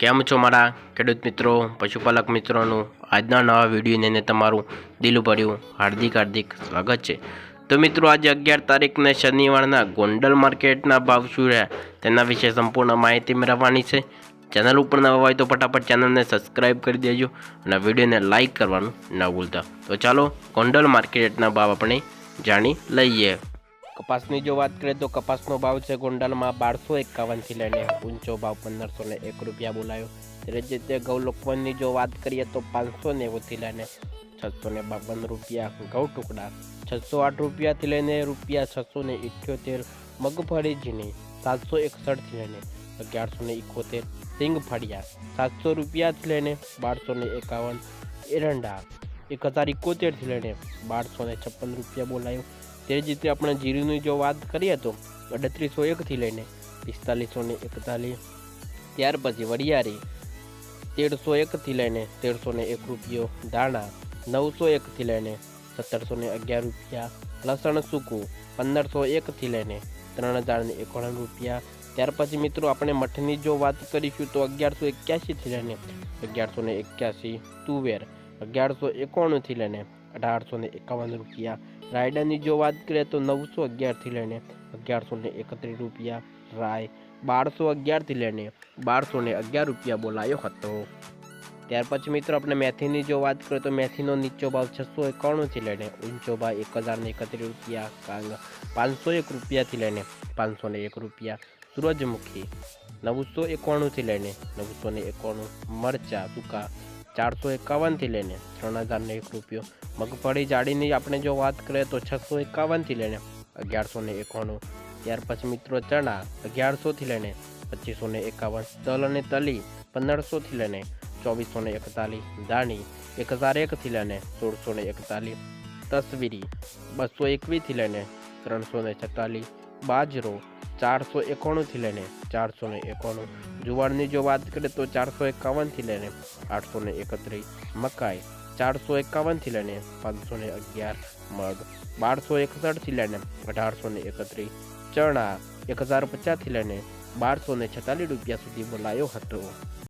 કેમ છો મારા ખેડૂત મિત્રો, પશુપાલક મિત્રોનું આજના નવા વિડીયોને તમારું દિલભર્યું હાર્દિક સ્વાગત છે। તો મિત્રો આજે 11 તારીખને શનિવારના ગોંડલ માર્કેટના ભાવ શું રહ્યા તેના વિશે સંપૂર્ણ માહિતી મેળવવાની છે। ચેનલ ઉપર નવા હોય તો ફટાફટ ચેનલને સબસ્ક્રાઇબ કરી દેજો અને વિડીયોને લાઇક કરવાનું ન ભૂલતા। તો ચાલો ગોંડલ માર્કેટના ભાવ આપણે જાણી લઈએ। કપાસની જો વાત કરીએ તો કપાસનો ભાવ છે ગોંડલમાં 1251 થી લઈને ઊંચો ભાવ 1501 રૂપિયા બોલાયો। ત્યારે જે તે ઘઉં લોકવનની જો વાત કરીએ તો 590 થી લઈને 652 રૂપિયા, ઘઉં ટુકડા 608 રૂપિયાથી લઈને રૂપિયા 678, મગફળી ઝીણી 761 થી લઈને 1171, સિંગફળિયા 700 રૂપિયાથી લઈને 1251, એરંડા 1071 થી લઈને 1256 રૂપિયા બોલાયો। તે જ રીતે આપણે જીરુની જો વાત કરીએ તો 3801 થી લઈને 4541, ત્યાર પછી વરિયાળી 1301 થી લઈને 1301 રૂપિયો, ધાણા 901 થી લઈને 1711 રૂપિયા, લસણ સૂકું 1501 થી લઈને 3091 રૂપિયા। ત્યાર પછી મિત્રો આપણે મઠની જો વાત કરીશું તો 1181 થી લઈને 1181, તુવેર 1191 થી લઈને 1851 રૂપિયા, રાયડાની જો વાત કરીએ તો 911 થી લઈને 1131 રૂપિયા, રાય 1211 થી લઈને 1211 રૂપિયા બોલાયો હતો। ત્યાર પછી મિત્રો આપણે મેથીની જો વાત કરીએ તો મેથીનો નીચો ભાવ 691 થી લઈને ઊંચો ભાવ 1031 રૂપિયા, કાંગ 501 રૂપિયાથી લઈને 501 રૂપિયા, સૂરજમુખી 991 થી લઈને 991, મરચા સૂકા 451 થી લઈને 3001 રૂપિયો, મગફળી જાડીની આપણે જો વાત કરીએ તો 651 થી લઈને 1191। ત્યાર પછી મિત્રો ચણા 1100 થી લઈને 2551, તલ અને તલી 1500 થી લઈને 2441, ધાણી 1001 થી લઈને 1641, તસવીરી 221 થી લઈને 346, બાજરો 491 થી લઈને 491, જુવારની જો વાત કરીએ તો 451 થી લઈને 831, મકાઈ 451 થી લઈને 511, મગ 1261 થી લઈને 1831, ચણા 1050 થી લઈને 1246 રૂપિયા સુધી બોલાયો હતો।